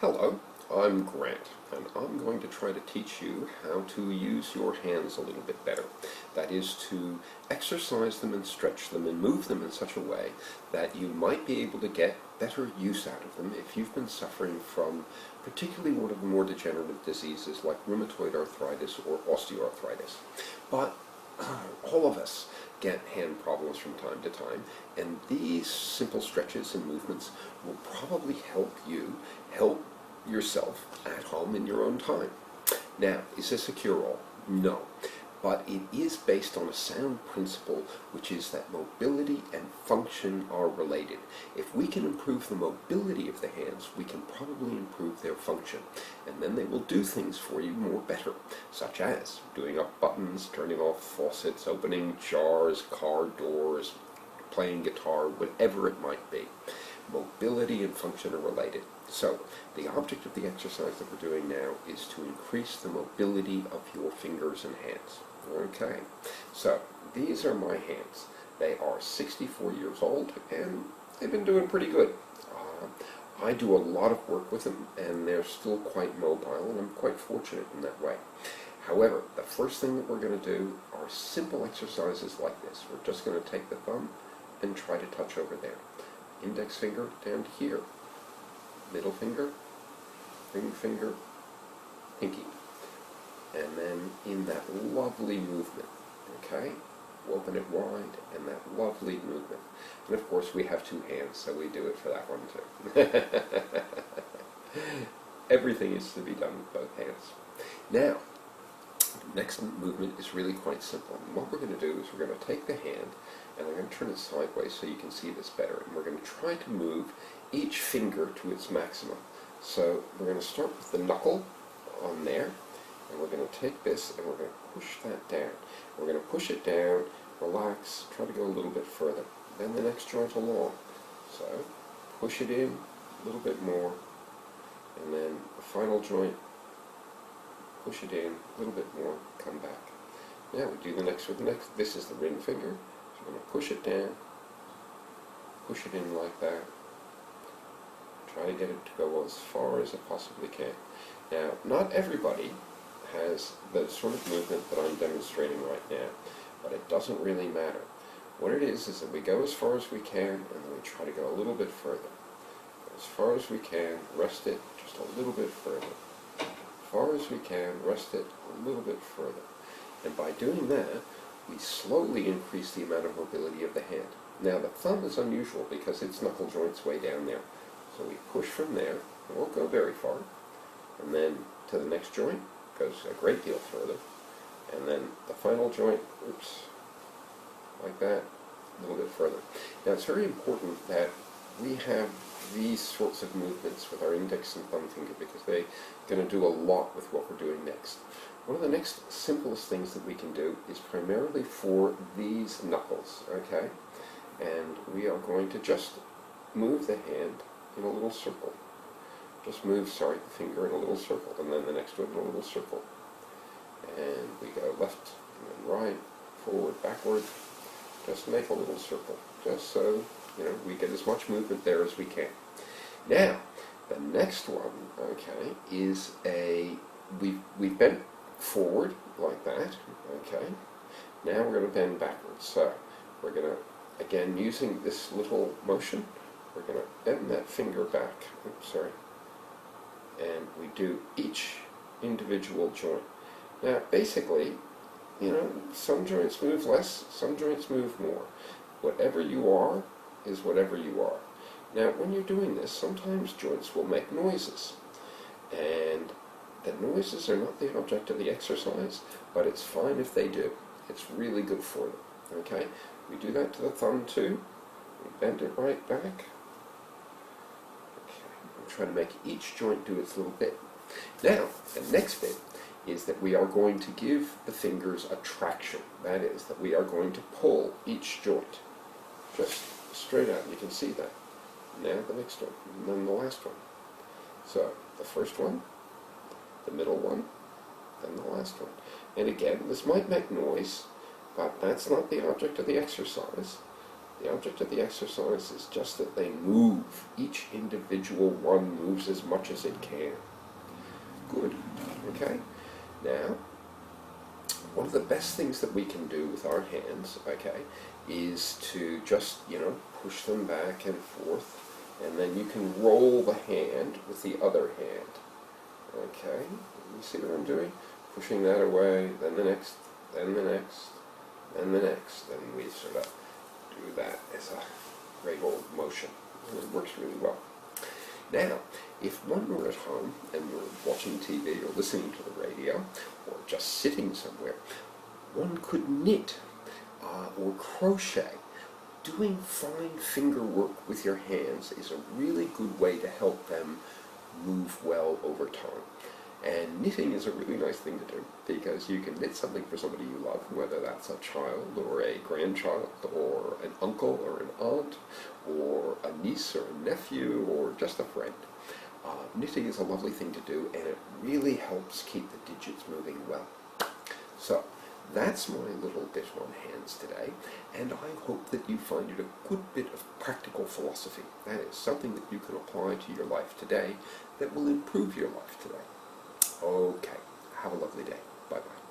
Hello, I'm Grant, and I'm going to try to teach you how to use your hands a little bit better. That is, to exercise them and stretch them and move them in such a way that you might be able to get better use out of them if you've been suffering from particularly one of the more degenerative diseases like rheumatoid arthritis or osteoarthritis. But all of us get hand problems from time to time, and these simple stretches and movements will probably help you help yourself at home in your own time. Now, is this a cure-all? No. But it is based on a sound principle, which is that mobility and function are related. If we can improve the mobility of the hands, we can probably improve their function. And then they will do things for you more better, such as doing up buttons, turning off faucets, opening jars, car doors, playing guitar, whatever it might be. Mobility and function are related. So, the object of the exercise that we're doing now is to increase the mobility of your fingers and hands. Okay, so these are my hands. They are 64 years old, and they've been doing pretty good. I do a lot of work with them, and they're still quite mobile, and I'm quite fortunate in that way. However, the first thing that we're going to do are simple exercises like this. We're just going to take the thumb and try to touch over there. Index finger down to here. Middle finger, ring finger, pinky. And then in that lovely movement, okay? Open it wide, and that lovely movement. And of course we have two hands, so we do it for that one too. Everything is to be done with both hands. Now, the next movement is really quite simple. And what we're going to do is we're going to take the hand, and I'm going to turn it sideways so you can see this better. And we're going to try to move each finger to its maximum. So we're going to start with the knuckle on there, and we're going to take this and we're going to push that down. We're going to push it down, relax, try to go a little bit further. Then the next joint along. So push it in a little bit more, and then the final joint, push it in a little bit more, come back. Now we do the next with the next. This is the ring finger. So we're going to push it down, push it in like that. Try to get it to go as far as it possibly can. Now, not everybody has the sort of movement that I'm demonstrating right now, but it doesn't really matter. What it is that we go as far as we can, and then we try to go a little bit further. As far as we can, rest it just a little bit further. As far as we can, rest it a little bit further. And by doing that, we slowly increase the amount of mobility of the hand. Now, the thumb is unusual because its knuckle joint's way down there. So we push from there, it won't go very far, and then to the next joint, goes a great deal further, and then the final joint, oops, like that, a little bit further. Now it's very important that we have these sorts of movements with our index and thumb finger because they're going to do a lot with what we're doing next. One of the next simplest things that we can do is primarily for these knuckles, okay? And we are going to just move the hand in a little circle. Just move, the finger in a little circle, and then the next one in a little circle. And we go left, and then right, forward, backward. Just make a little circle, just so, we get as much movement there as we can. Now, the next one, okay, is we've bent forward, like that, okay. Now we're going to bend backwards. So, we're going to, again, using this little motion, we're going to bend that finger back, and we do each individual joint. Now, basically, some joints move less, some joints move more. Whatever you are is whatever you are. Now, when you're doing this, sometimes joints will make noises, and the noises are not the object of the exercise, but it's fine if they do. It's really good for them, okay? We do that to the thumb too. We bend it right back. Try to make each joint do its little bit. Now, the next bit is that we are going to give the fingers a traction. That is, that we are going to pull each joint just straight out. You can see that. Now the next one, and then the last one. So, the first one, the middle one, and the last one. And again, this might make noise, but that's not the object of the exercise. The object of the exercise is just that they move. Each individual one moves as much as it can. Good. Okay? Now, one of the best things that we can do with our hands, okay, is to just, push them back and forth, and then you can roll the hand with the other hand. Okay? You see what I'm doing? Pushing that away, then the next, then the next, then the next, and we sort of do that as a great old motion. And it works really well. Now, if one were at home and were watching TV or listening to the radio, or just sitting somewhere, one could knit or crochet. Doing fine finger work with your hands is a really good way to help them move well over time. And knitting is a really nice thing to do, because you can knit something for somebody you love, whether that's a child or a grandchild or an uncle or an aunt or a niece or a nephew or just a friend. Knitting is a lovely thing to do, and it really helps keep the digits moving well. So, that's my little bit on hands today, and I hope that you find it a good bit of practical philosophy. That is, something that you can apply to your life today that will improve your life today. Okay, have a lovely day. Bye-bye.